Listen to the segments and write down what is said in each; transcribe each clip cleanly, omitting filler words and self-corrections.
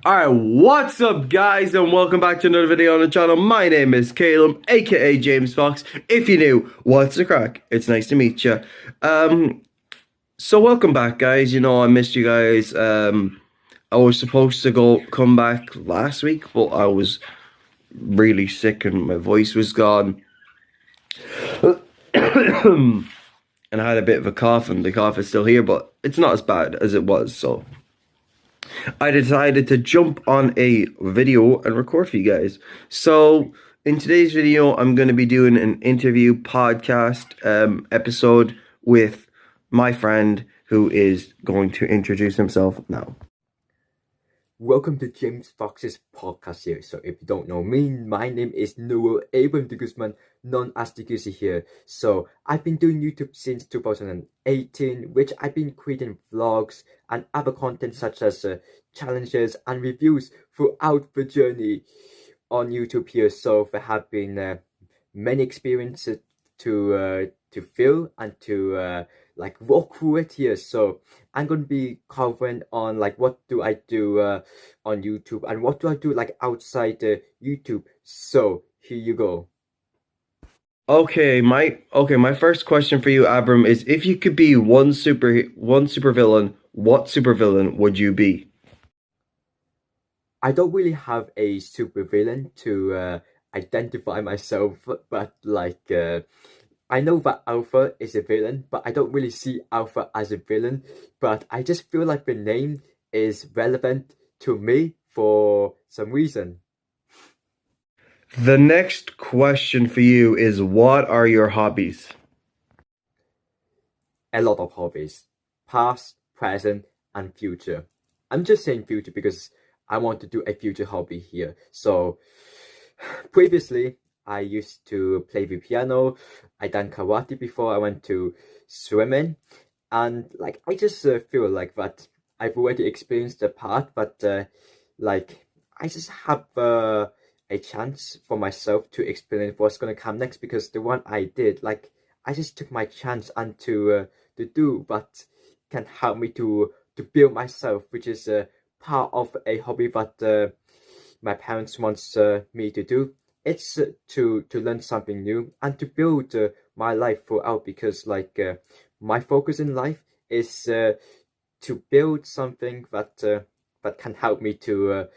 Alright, what's up guys and welcome back to another video on the channel. My name is Calum, aka James Fox. If you're new, what's the crack? It's nice to meet you. So welcome back guys. You know I missed you guys. I was supposed to come back last week, but I was really sick and my voice was gone. And I had a bit of a cough and the cough is still here, but it's not as bad as it was, so I decided to jump on a video and record for you guys. So in today's video, I'm going to be doing an interview podcast episode with my friend who is going to introduce himself now. Welcome to James Fox's podcast here. So if you don't know me, my name is Noel Abram Deguzzman, known as Deguzzy here. So I've been doing YouTube since 2018, which I've been creating vlogs and other content such as challenges and reviews throughout the journey on YouTube here. So there have been many experiences to feel and to like walk through it here. So I'm going to be covering on like what do I do on YouTube and what do I do like outside YouTube. So here you go. Okay, my first question for you, Abram, is if you could be one supervillain, what supervillain would you be? I don't really have a supervillain to identify myself, but like I know that Alpha is a villain, but I don't really see Alpha as a villain. But I just feel like the name is relevant to me for some reason. The next question for you is what are your hobbies? A lot of hobbies. Past, present, and future. I'm just saying future because I want to do a future hobby here. So previously, I used to play the piano. I done karate before I went to swimming, and like I just feel like that I've already experienced the part, but like I just have a chance for myself to experience what's gonna come next, because the one I did, like I just took my chance and to do what can help me to build myself, which is part of a hobby that my parents wants me to do. It's to learn something new and to build my life throughout, because like my focus in life is to build something that can help me to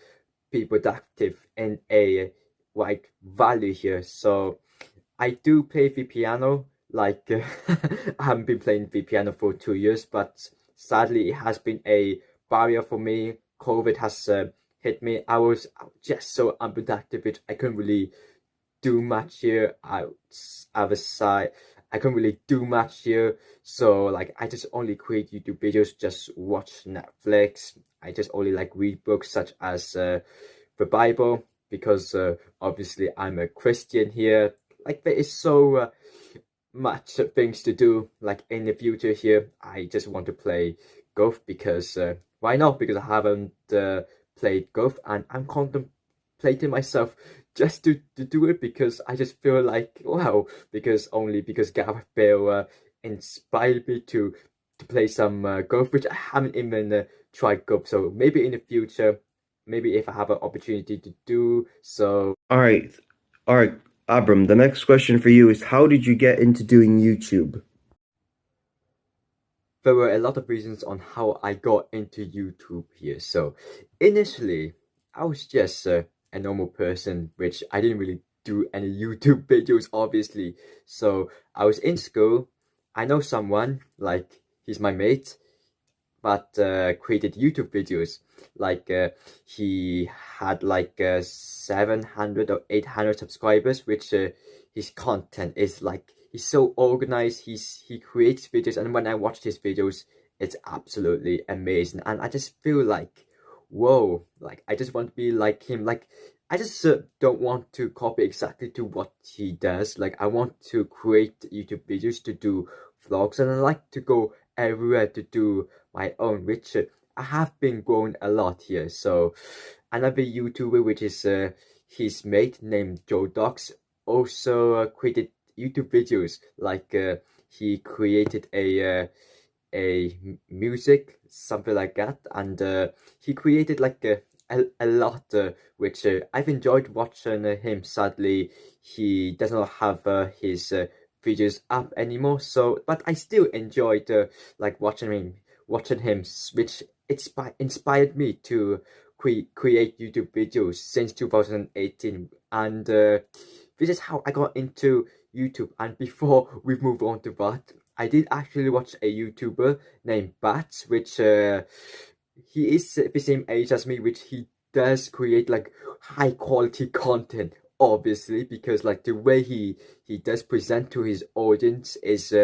be productive in a like value here. So I do play the piano. Like I haven't been playing the piano for 2 years, but sadly it has been a barrier for me. COVID has hit me. I was just so unproductive, which I couldn't really do much here outside. I couldn't really do much here. So like I just only create YouTube videos, just watch Netflix. I just only like read books such as the Bible, because obviously I'm a Christian here. Like there is so much things to do like in the future here. I just want to play golf because why not? Because I haven't played golf and I'm contemplating myself just to do it, because I just feel like wow, because Gareth Bale inspired me to play some golf, which I haven't even tried golf. So maybe in the future, maybe if I have an opportunity to do so. All right, Abram, the next question for you is how did you get into doing YouTube? There were a lot of reasons on how I got into YouTube here. So initially, I was just a normal person, which I didn't really do any YouTube videos, obviously. So I was in school. I know someone, like he's my mate, but created YouTube videos. Like he had like 700 or 800 subscribers, which his content is like, he's so organized. He creates videos, and when I watch his videos, it's absolutely amazing. And I just feel like, whoa, like I just want to be like him. Like I just don't want to copy exactly to what he does. Like I want to create YouTube videos, to do vlogs, and I like to go everywhere to do my own, which I have been growing a lot here. So another YouTuber, which is his mate named Joe Docs, also created YouTube videos. Like he created a music, something like that, and he created like a lot, which I've enjoyed watching him. Sadly, he does not have his videos up anymore. So, but I still enjoyed like watching him, which inspired me to create YouTube videos since 2018, and this is how I got into YouTube. And before we move on to that, I did actually watch a YouTuber named Bats, which he is the same age as me, which he does create like high quality content, obviously, because like the way he does present to his audience is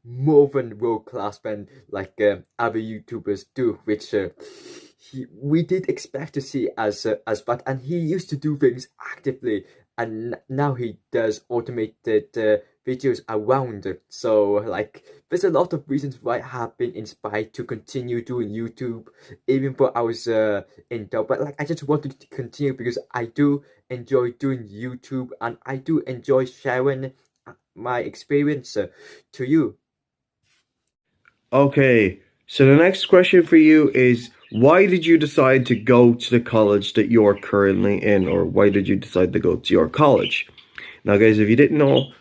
more than world class than like other YouTubers do, which we did expect to see as that. And he used to do things actively, and now he does automated videos around it. So like there's a lot of reasons why I have been inspired to continue doing YouTube, even though I was in doubt. But like I just wanted to continue because I do enjoy doing YouTube, and I do enjoy sharing my experience to you. Okay, so the next question for you is why did you decide to go to the college that you're currently in, or why did you decide to go to your college? Now, guys, if you didn't know,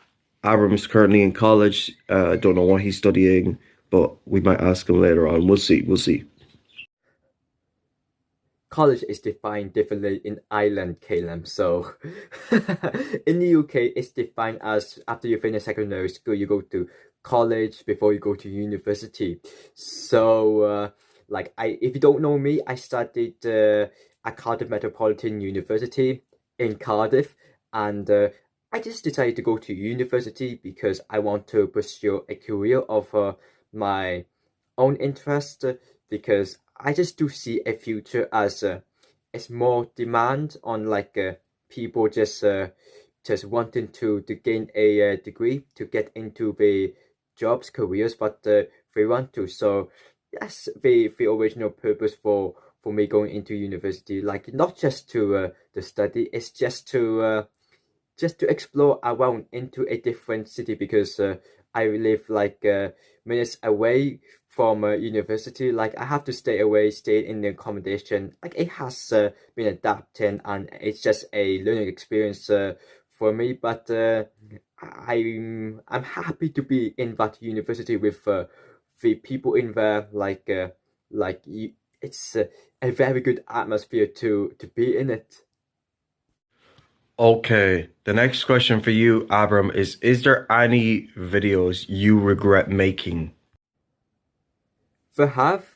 Abram's currently in college. Don't know what he's studying, but we might ask him later on. We'll see. We'll see. College is defined differently in Ireland, Caleb. So in the UK, it's defined as after you finish secondary school, you go to college before you go to university. So like if you don't know me, I studied at Cardiff Metropolitan University in Cardiff, and I just decided to go to university because I want to pursue a career of my own interest, because I just do see a future as it's more demand on like people just wanting to gain a degree to get into the jobs careers that they want to. So that's the original purpose for me going into university, like not just to study, it's just to explore around into a different city, because I live like minutes away from university. Like I have to stay in the accommodation. Like it has been adapting, and it's just a learning experience for me. But I'm happy to be in that university with the people in there. Like you, it's a very good atmosphere to be in it. Okay, the next question for you, Abram, is there any videos you regret making? They have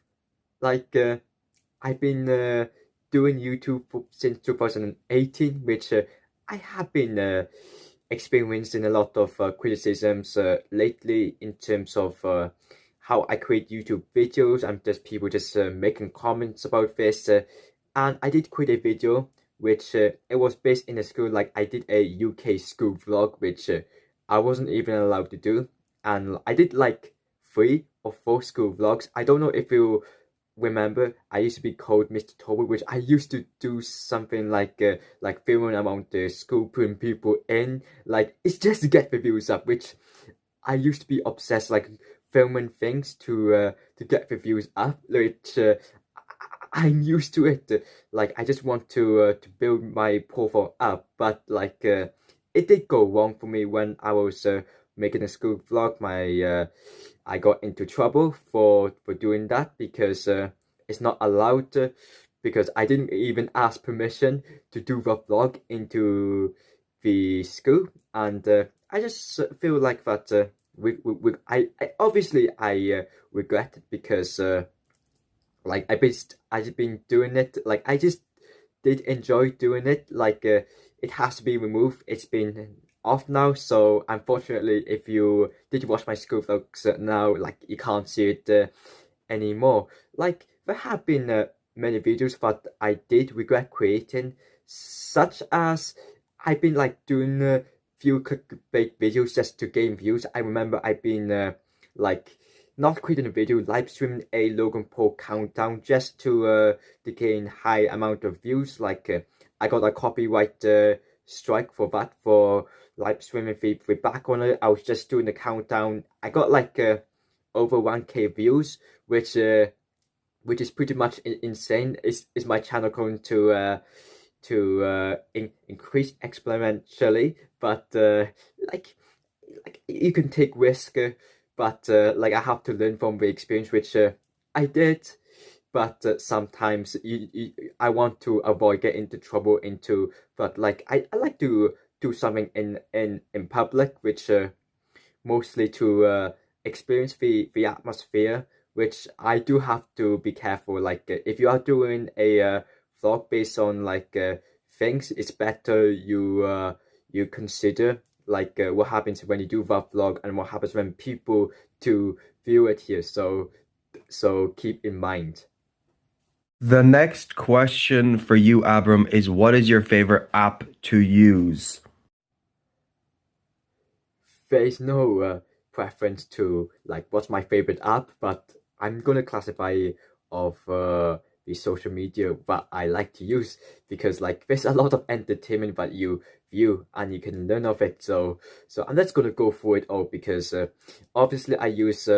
like I've been doing YouTube since 2018, which I have been experiencing a lot of criticisms lately in terms of how I create YouTube videos, and just people just making comments about this. And I did create a video which it was based in a school. Like I did a UK school vlog, which I wasn't even allowed to do, and I did like 3 or 4 school vlogs. I don't know if you remember, I used to be called Mr. Toby, which I used to do something like filming around the school, putting people in. Like it's just to get the views up, which I used to be obsessed, like filming things to get the views up, which I'm used to it. Like I just want to build my profile up, but like it did go wrong for me when I was making a school vlog. I got into trouble for doing that, because it's not allowed, because I didn't even ask permission to do the vlog into the school. And I just feel like that I obviously I regret it, because like I just been doing it, like I just did enjoy doing it. Like it has to be removed. It's been off now, so unfortunately, if you did watch my school vlogs now, like you can't see it anymore. Like there have been many videos that I did regret creating, such as I've been like doing few clickbait videos just to gain views. I remember I've been like not creating a video, live streaming a Logan Paul countdown just to gain high amount of views. Like I got a copyright strike for that, for live streaming feed back on it. I was just doing the countdown. I got like over 1K views, which which is pretty much insane. Is my channel going to increase exponentially? But like you can take risk, but like I have to learn from the experience, which I did. But sometimes I want to avoid getting into trouble into. But like I like to do something in public, which mostly to experience the atmosphere, which I do have to be careful. Like if you are doing a vlog based on like things, it's better you consider like what happens when you do that vlog and what happens when people to view it here. So keep in mind. The next question for you, Abram, is what is your favorite app to use? There is no preference to like what's my favorite app, but I'm gonna classify of the social media that I like to use, because like there's a lot of entertainment that you view and you can learn of it. So I'm just gonna go through it all, because obviously I use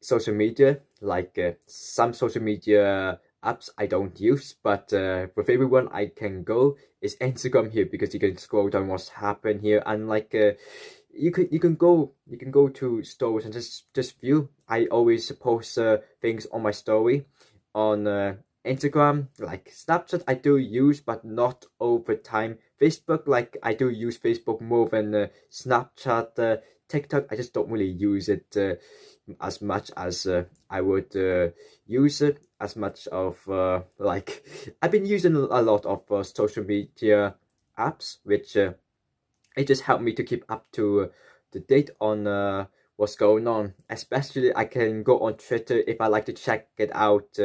social media, like some social media apps I don't use, but the favorite one I can go is Instagram here, because you can scroll down what's happened here, and like you can go to stores and just view. I always post things on my story on Instagram. Like Snapchat I do use, but not over time. Facebook, like I do use Facebook more than Snapchat. TikTok I just don't really use it as much as I would use it as much of like I've been using a lot of social media apps, which it just helped me to keep up to the date on what's going on. Especially I can go on Twitter if I like to check it out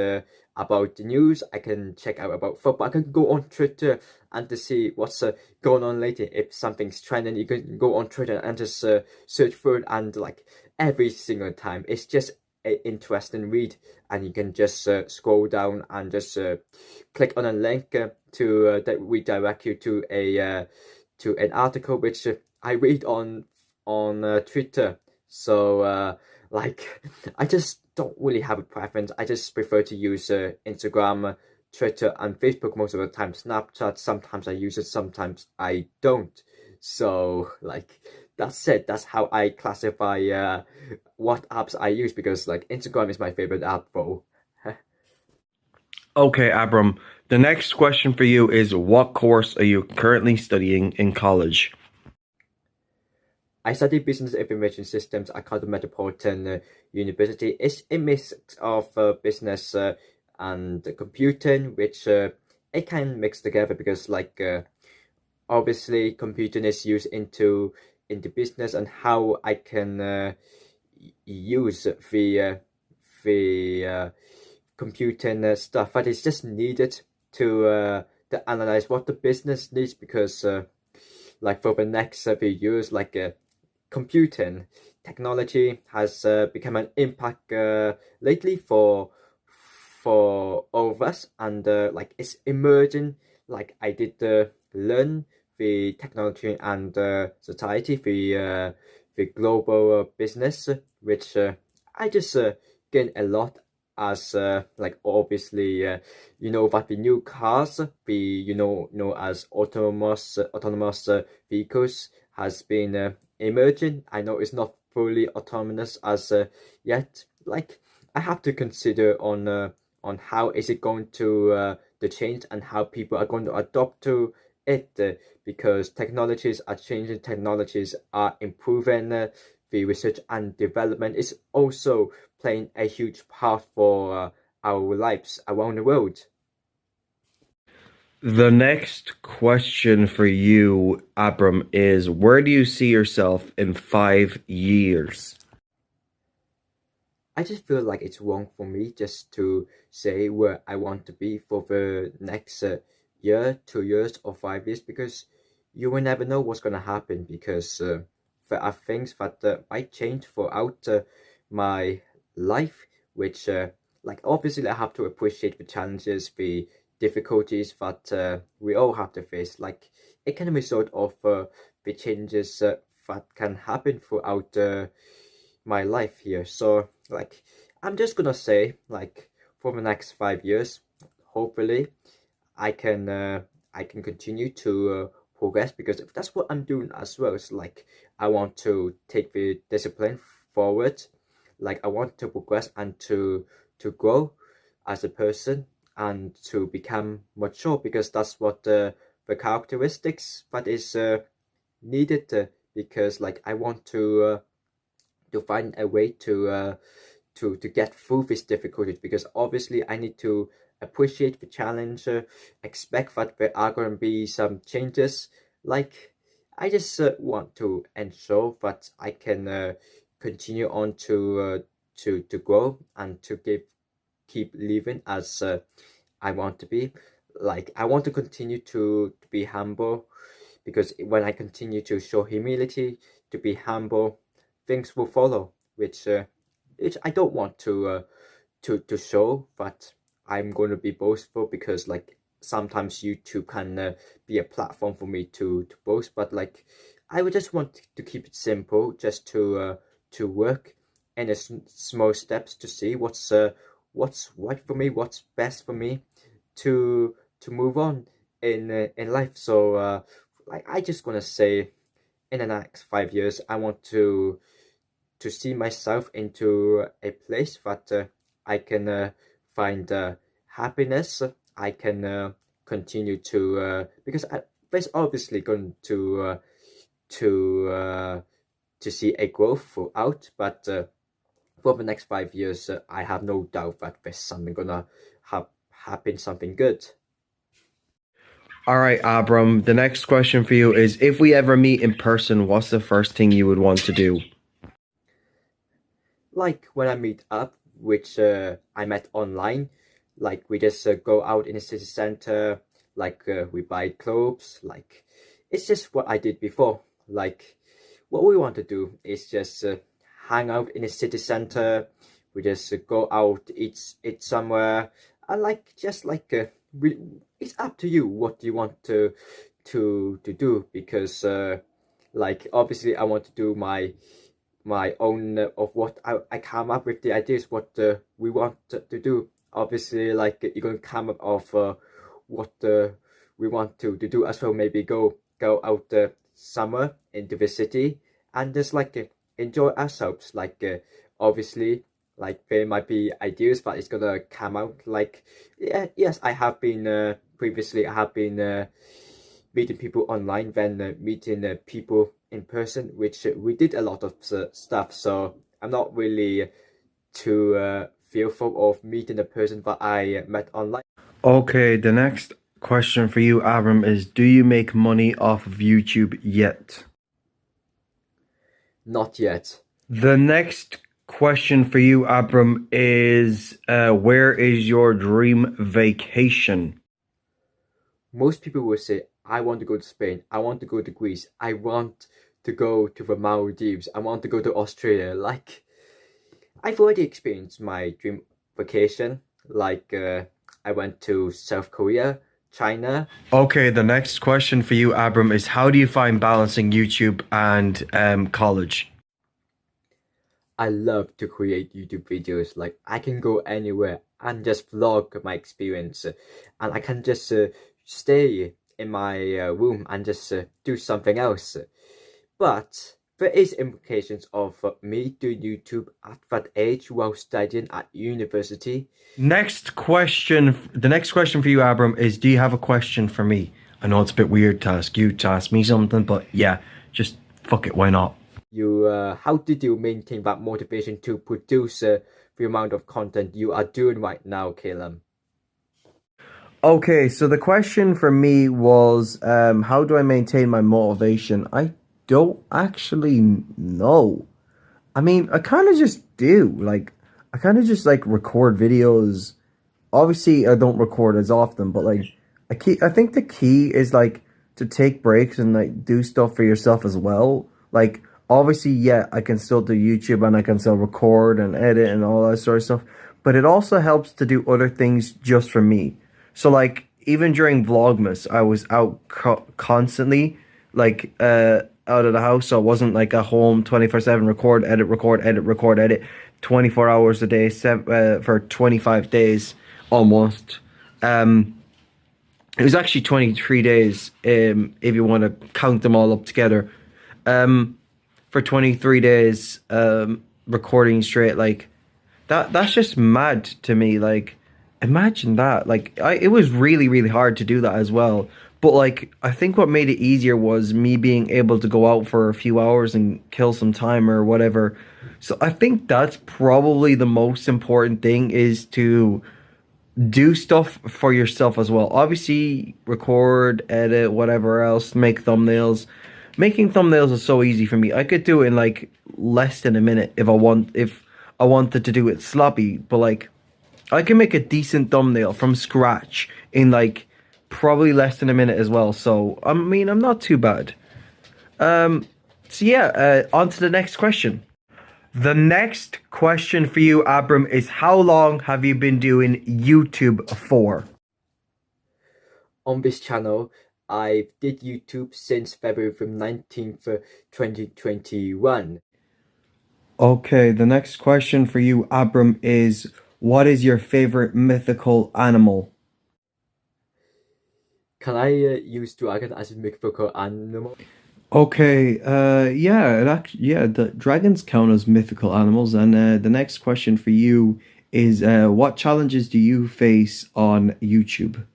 about the news. I can check out about football. I can go on Twitter and to see what's going on later. If something's trending, you can go on Twitter and just search for it, and like every single time it's just an interesting read, and you can just scroll down and just click on a link to that redirect you to an article which I read on Twitter. So like I just don't really have a preference. I just prefer to use Instagram, Twitter, and Facebook most of the time. Snapchat sometimes I use it, sometimes I don't. So like that's it. That's how I classify what apps I use, because like Instagram is my favorite app though. Okay, Abram, the next question for you is what course are you currently studying in college? I study business information systems at Cardiff Metropolitan University. It's a mix of business and computing, which it can mix together, because like obviously computing is used into business, and how I can use the computing stuff that is just needed to analyze what the business needs, because like for the next few years, like computing technology has become an impact lately for all of us, and like it's emerging. Like I did learn the technology and society, the global business, which I just gain a lot, as like obviously you know that the new cars, the know as autonomous vehicles has been emerging. I know it's not fully autonomous as yet. Like I have to consider on how is it going to the change, and how people are going to adopt to it, because technologies are changing, technologies are improving. The research and development is also playing a huge part for our lives around the world. The next question for you, Abram, is where do you see yourself in 5 years? I just feel like it's wrong for me just to say where I want to be for the next year, 2 years, or 5 years, because you will never know what's going to happen, because there are things that might change throughout my life, which like obviously I have to appreciate the challenges, the difficulties that we all have to face. Like it can result of the changes that can happen throughout my life here. So like I'm just gonna say, like for the next 5 years, hopefully I can continue to progress, because that's what I'm doing as well. It's like I want to take the discipline forward, like I want to progress and to grow as a person and to become mature, because that's what the characteristics that is needed, because like I want to find a way to get through these difficulties, because obviously I need to appreciate the challenge, expect that there are going to be some changes. Like I just want to ensure that I can continue on to grow and to keep living as I want to be. Like I want to continue to be humble, because when I continue to show humility, to be humble, things will follow, which I don't want to show that I'm going to be boastful, because like sometimes YouTube can be a platform for me to boast, but like I would just want to keep it simple, just to work in a small steps to see what's right for me, what's best for me to move on in life. So like I just want to say, in the next 5 years, I want to see myself into a place that I can find happiness. I can continue because there's obviously going to see a growth throughout, but for the next 5 years, I have no doubt that there's something gonna happen, something good. All right, Abram, the next question for you is, if we ever meet in person, what's the first thing you would want to do? Like when I meet up, which I met online, like we just go out in the city center, like we buy clothes, like it's just what I did before. Like what we want to do is just hang out in the city center. We just go out, eat somewhere, and like just like it's up to you what you want to do, because like obviously I want to do my own of what I come up with the ideas, what we want to do. Obviously like you're going to come up of what we want to do as well. Maybe go out somewhere into the city and just like enjoy ourselves. Like obviously like there might be ideas that is gonna come out. Like yes, I have been previously I have been meeting people online than meeting people in person, which we did a lot of stuff. So I'm not really too fearful of meeting a person that I met online. Okay, the next question for you, Abram, is, do you make money off of YouTube yet? Not yet. The next question for you, Abram, is where is your dream vacation? Most people will say, I want to go to Spain, I want to go to Greece, I want to go to the Maldives, I want to go to Australia. Like I've already experienced my dream vacation. Like I went to South Korea, China. Okay, the next question for you, Abram, is how do you find balancing YouTube and college? I love to create YouTube videos. Like I can go anywhere and just vlog my experience, and I can just stay in my room and just do something else. But there is implications of me doing YouTube at that age while studying at university. The next question for you, Abram, is, do you have a question for me? I know it's a bit weird to ask you to ask me something, but yeah, just fuck it, why not? How did you maintain that motivation to produce the amount of content you are doing right now, Calum? Okay, so the question for me was, how do I maintain my motivation? I don't actually know. I mean, I kind of just do. Like, I kind of just like record videos. Obviously, I don't record as often, but like, I think the key is like to take breaks and like do stuff for yourself as well. Like, obviously, yeah, I can still do YouTube and I can still record and edit and all that sort of stuff, but it also helps to do other things just for me. So like even during Vlogmas, I was out constantly, like out of the house. So I wasn't like at home 24/7, record, edit, record, edit, record, edit. 24 hours a day for 25 days almost. It was actually 23 days if you want to count them all up together. For 23 days recording straight, like that's just mad to me. Like, imagine that. Like, it was really, really hard to do that as well. But like, I think what made it easier was me being able to go out for a few hours and kill some time or whatever. So I think that's probably the most important thing, is to do stuff for yourself as well. Obviously, record, edit, whatever else, make thumbnails. Making thumbnails is so easy for me. I could do it in like less than a minute if I wanted to do it sloppy, but like I can make a decent thumbnail from scratch in like probably less than a minute as well. So I mean, I'm not too bad. So yeah, on to the next question. The next question for you, Abram, is how long have you been doing YouTube for? On this channel, I did YouTube since February 19th, 2021. Okay, the next question for you, Abram, is what is your favorite mythical animal? Can I use dragon as a mythical animal? Okay, yeah, the dragons count as mythical animals. And the next question for you is what challenges do you face on YouTube?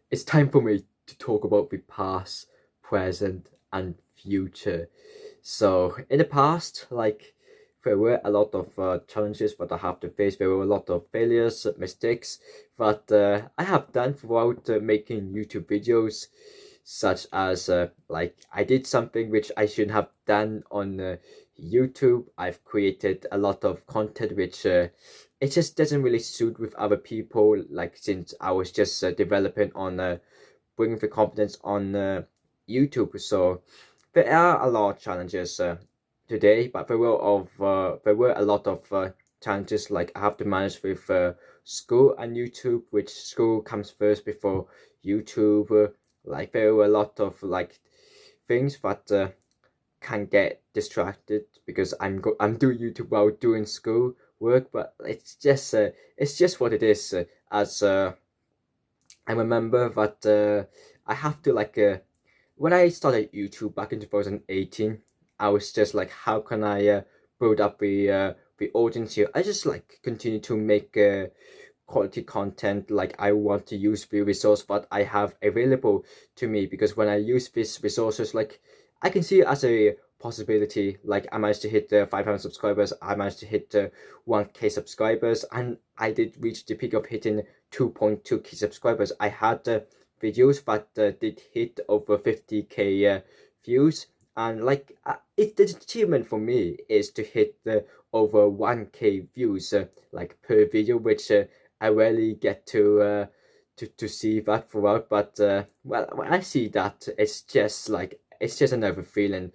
It's time for me to talk about the past, present, and future. So in the past, like, there were a lot of challenges that I have to face. There were a lot of failures, mistakes that I have done throughout making YouTube videos, such as like I did something which I shouldn't have done on YouTube. I've created a lot of content which it just doesn't really suit with other people. Like, since I was just developing on bringing the confidence on YouTube, so there are a lot of challenges today, but there were a lot of challenges. Like, I have to manage with school and YouTube, which school comes first before YouTube. Like, there were a lot of like things that can get distracted because I'm doing YouTube while doing school work, but it's just what it is. As I remember that I have to like when I started YouTube back in 2018, I was just like, how can I build up the audience here? I just like continue to make quality content. Like, I want to use the resource that I have available to me, because when I use these resources, like, I can see it as a possibility. Like, I managed to hit 500 subscribers, I managed to hit 1k subscribers, and I did reach the peak of hitting 2.2k subscribers. I had videos that did hit over 50k views, and like the achievement for me is to hit over 1k views like per video, which I rarely get to see that throughout. But well, when I see that, it's just like, it's just another feeling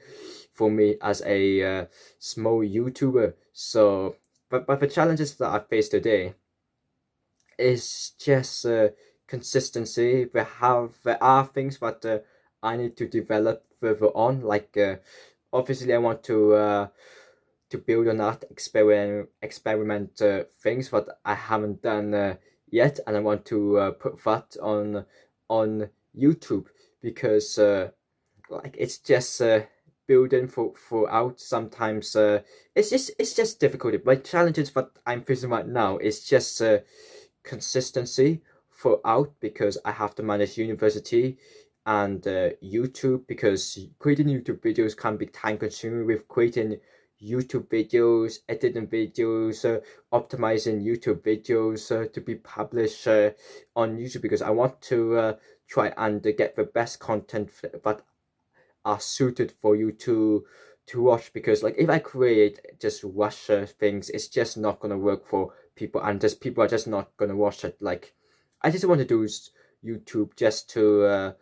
for me as a small YouTuber. So but the challenges that I face today is just consistency. There are things that I need to develop further on. Like, obviously I want to build on that, experiment things that I haven't done yet, and I want to put that on YouTube, because like, it's just building throughout. Sometimes it's just difficult. But challenges that I'm facing right now is just consistency throughout, because I have to manage university and YouTube, because creating YouTube videos can be time consuming. With creating YouTube videos, editing videos, optimizing YouTube videos to be published on YouTube, because I want to try and get the best content that are suited for you to watch. Because like, if I create just rush things, it's just not gonna work for people, and just people are just not gonna watch it. Like, I just want to do YouTube just to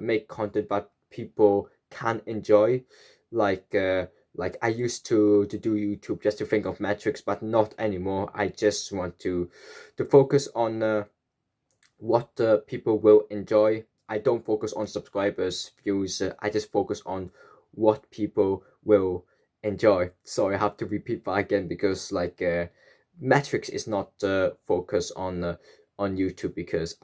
make content that people can enjoy. Like I used to do YouTube just to think of metrics, but not anymore. I just want to focus on what people will enjoy. I don't focus on subscribers, views. I just focus on what people will enjoy. So I have to repeat that again because like metrics is not focused on YouTube because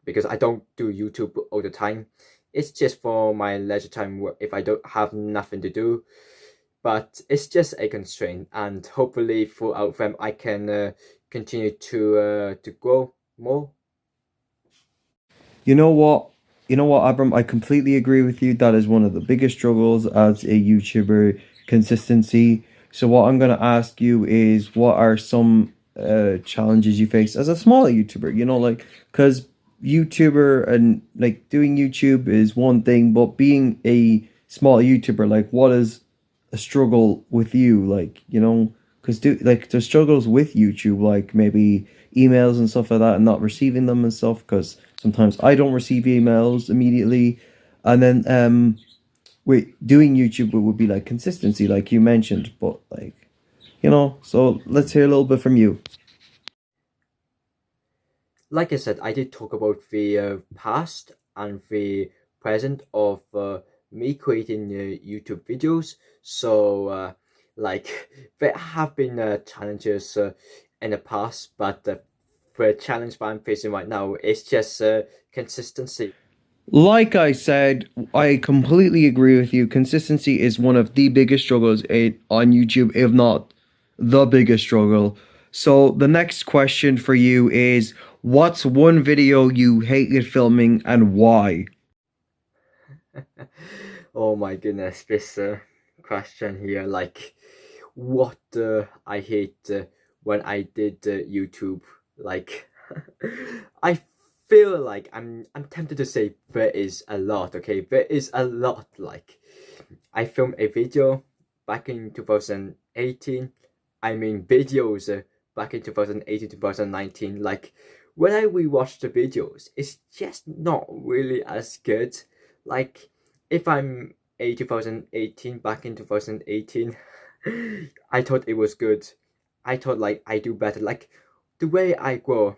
because I don't do YouTube all the time. It's just for my leisure time if I don't have nothing to do. But it's just a constraint, and hopefully throughout them I can continue to grow more. You know what? You know what, Abram? I completely agree with you. That is one of the biggest struggles as a YouTuber, consistency. So what I'm gonna ask you is, what are some challenges you face as a small YouTuber? You know, like, because YouTuber and like doing YouTube is one thing, but being a small YouTuber, like, what is a struggle with you? Like, you know, because there's struggles with YouTube, like maybe emails and stuff like that, and not receiving them and stuff. Because sometimes I don't receive emails immediately, and then wait, doing YouTube would be like consistency, like you mentioned, but like, you know. So let's hear a little bit from you. Like I said, I did talk about the past and the present of me creating YouTube videos. So, like, there have been challenges in the past, but the challenge that I'm facing right now is just consistency. Like I said, I completely agree with you. Consistency is one of the biggest struggles on YouTube, if not the biggest struggle. So the next question for you is, what's one video you hated filming and why? Oh my goodness, this question here, like, what I hate when I did YouTube, like, I feel like I'm tempted to say there is a lot. Okay, there is a lot. Like, I filmed a video back in 2018. I mean, videos back in 2018, 2019. Like, when I rewatch the videos, it's just not really as good. Like, if I'm a 2018, back in 2018, I thought it was good. I thought like I do better. Like, the way I grow,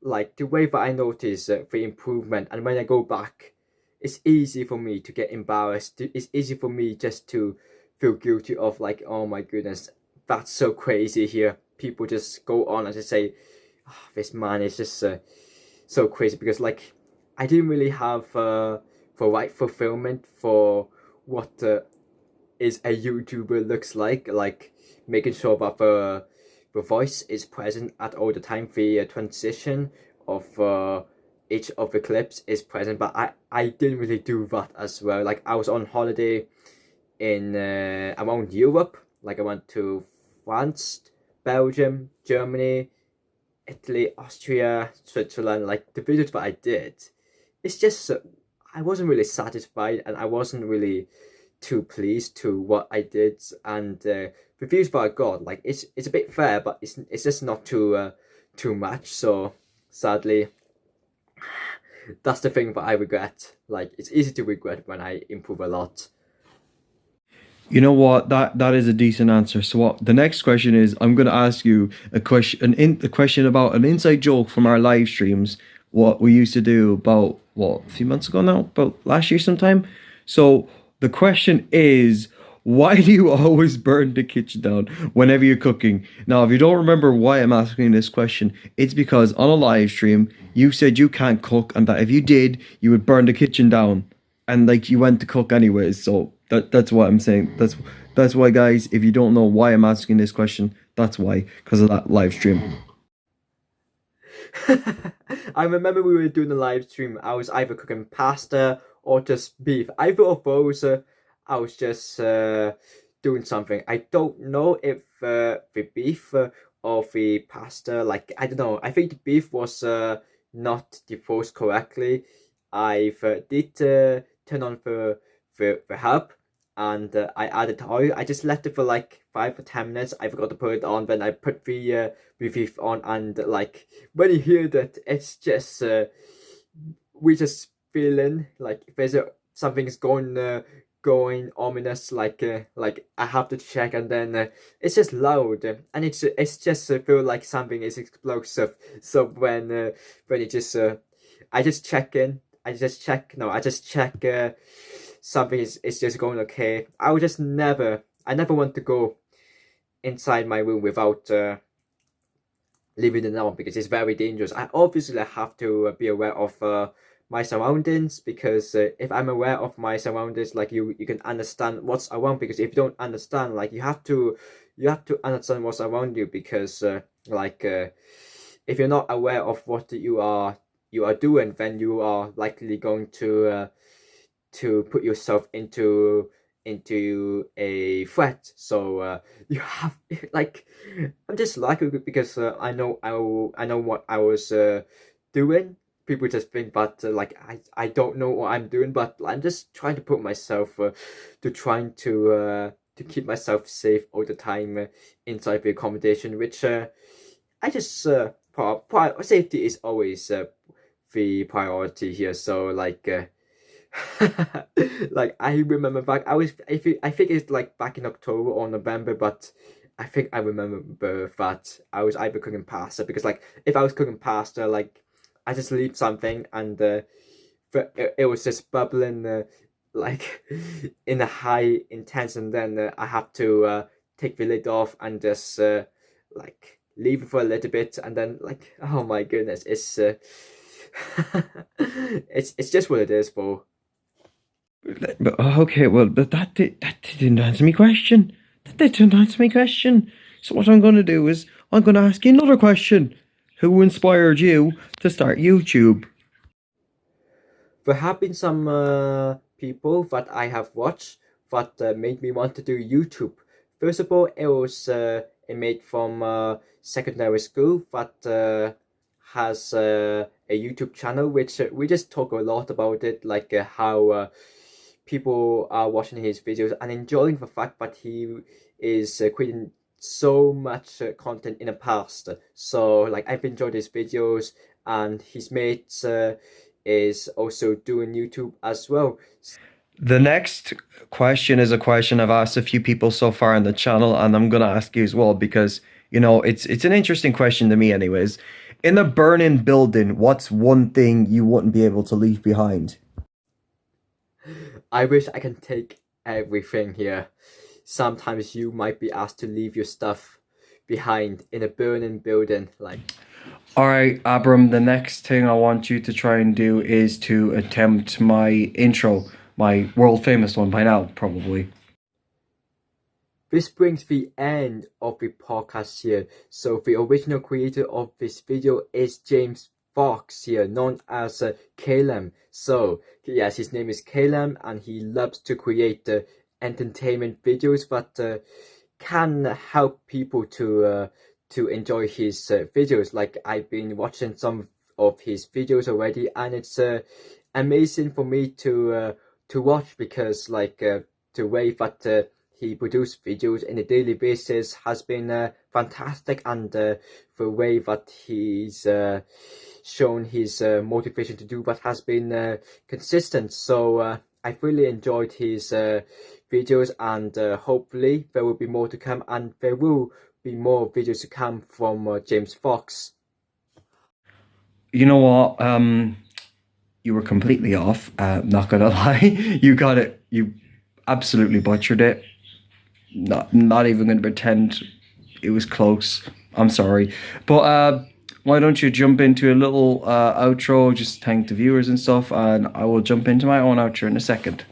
like the way that I notice the improvement, and when I go back, it's easy for me to get embarrassed. It's easy for me just to feel guilty of like, oh my goodness, that's so crazy here. People just go on and just say, oh, this man is just so crazy because like I didn't really have the right fulfillment for what is a YouTuber looks like making sure that the voice is present at all the time. The transition of each of the clips is present, but I didn't really do that as well. Like, I was on holiday in around Europe. Like, I went to France, Belgium, Germany, Italy, Austria, Switzerland. Like, the videos that I did, it's just I wasn't really satisfied, and I wasn't really too pleased to what I did, and the views that I got, like, it's a bit fair, but it's just not too much. So sadly, that's the thing that I regret. Like, it's easy to regret when I improve a lot. You know what? That is a decent answer. So what the next question is, I'm gonna ask you a question about an inside joke from our live streams. What we used to do about what, a few months ago now, about last year sometime. So the question is, why do you always burn the kitchen down whenever you're cooking? Now, if you don't remember why I'm asking this question, it's because on a live stream you said you can't cook, and that if you did, you would burn the kitchen down, and like you went to cook anyways. So that's what I'm saying. That's why, guys. If you don't know why I'm asking this question, that's why, because of that live stream. I remember we were doing a live stream. I was either cooking pasta or just beef. Either of those, I was just doing something. I don't know if the beef or the pasta, like, I don't know. I think the beef was not defrosted correctly. I did turn on the hub, and I added oil. I just left it for like 5 or 10 minutes. I forgot to put it on. Then I put the beef on, and like, when you hear that, it's just we just feeling like there's something's going ominous. Like I have to check, and then it's just loud, and it's just feel like something is explosive. So when it just I just check in. I just check. No, I just check. Something is just going okay. I would just never. I never want to go inside my room without leaving it on, because it's very dangerous. I obviously have to be aware of my surroundings, because if I'm aware of my surroundings, like you can understand what's around. Because if you don't understand, like you have to understand what's around you, because if you're not aware of what you are doing, then you are likely going to put yourself into a threat. So you have like, I'm just lucky because I know what I was doing. People just think that like I don't know what I'm doing, but I'm just trying to put myself to trying to keep myself safe all the time inside the accommodation, which I just safety is always the priority here. So like like I remember back, I think it's like back in October or November, but I think I remember that I was either cooking pasta, because like if I was cooking pasta, like I just leave something and it was just bubbling like in a high intense, and then I have to take the lid off and just like leave it for a little bit, and then like, oh my goodness, it's it's just what it is, for. Okay, well, that didn't answer my question. That didn't answer my question. So what I'm going to do is I'm going to ask you another question. Who inspired you to start YouTube? There have been some people that I have watched that made me want to do YouTube. First of all, it was a mate from secondary school that has a YouTube channel, which we just talk a lot about it, like how people are watching his videos and enjoying the fact that he is creating so much content in the past. So like I've enjoyed his videos, and his mates is also doing YouTube as well. The next question is a question I've asked a few people so far on the channel, and I'm going to ask you as well because, you know, it's an interesting question to me anyways. In a burning building, what's one thing you wouldn't be able to leave behind? I wish I can take everything here. Sometimes you might be asked to leave your stuff behind in a burning building, like. All right, Abram, the next thing I want you to try and do is to attempt my intro, my world famous one by now, probably. This brings the end of the podcast here. So the original creator of this video is James Fox here, known as Calum. So yes, his name is Calum, and he loves to create entertainment videos that can help people to enjoy his videos. Like I've been watching some of his videos already, and it's amazing for me to watch, because like the way that he produced videos in a daily basis has been fantastic, and the way that he's shown his motivation to do that has been consistent. So I've really enjoyed his videos, and hopefully there will be more to come, and there will be more videos to come from James Fox. You know what? You were completely off. Not gonna lie, you got it. You absolutely butchered it. Not even gonna pretend it was close. I'm sorry, but why don't you jump into a little outro? Just thank the viewers and stuff, and I will jump into my own outro in a second.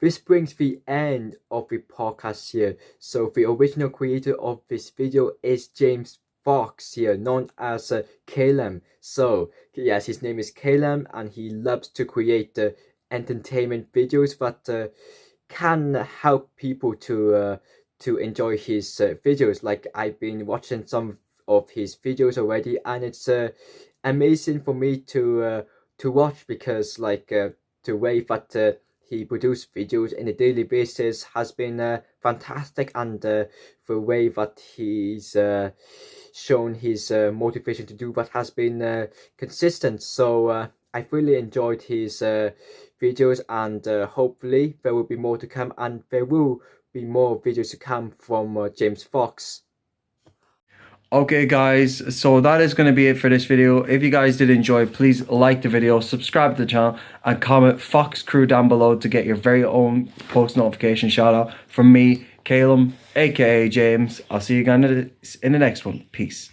This brings the end of the podcast here. So the original creator of this video is James Fox here, known as Calum. So yes, his name is Calum, and he loves to create entertainment videos that can help people to enjoy his videos. Like I've been watching some of his videos already, and it's amazing for me to watch, because like the way that he produced videos in a daily basis has been fantastic, and the way that he's shown his motivation to do that has been consistent. So I've really enjoyed his videos, and hopefully there will be more to come, and there will be more videos to come from James Fox. Okay, guys, so that is going to be it for this video. If you guys did enjoy, please like the video, subscribe to the channel, and comment Fox Crew down below to get your very own post notification shout out from me, Calum, aka James. I'll see you guys in the next one. Peace.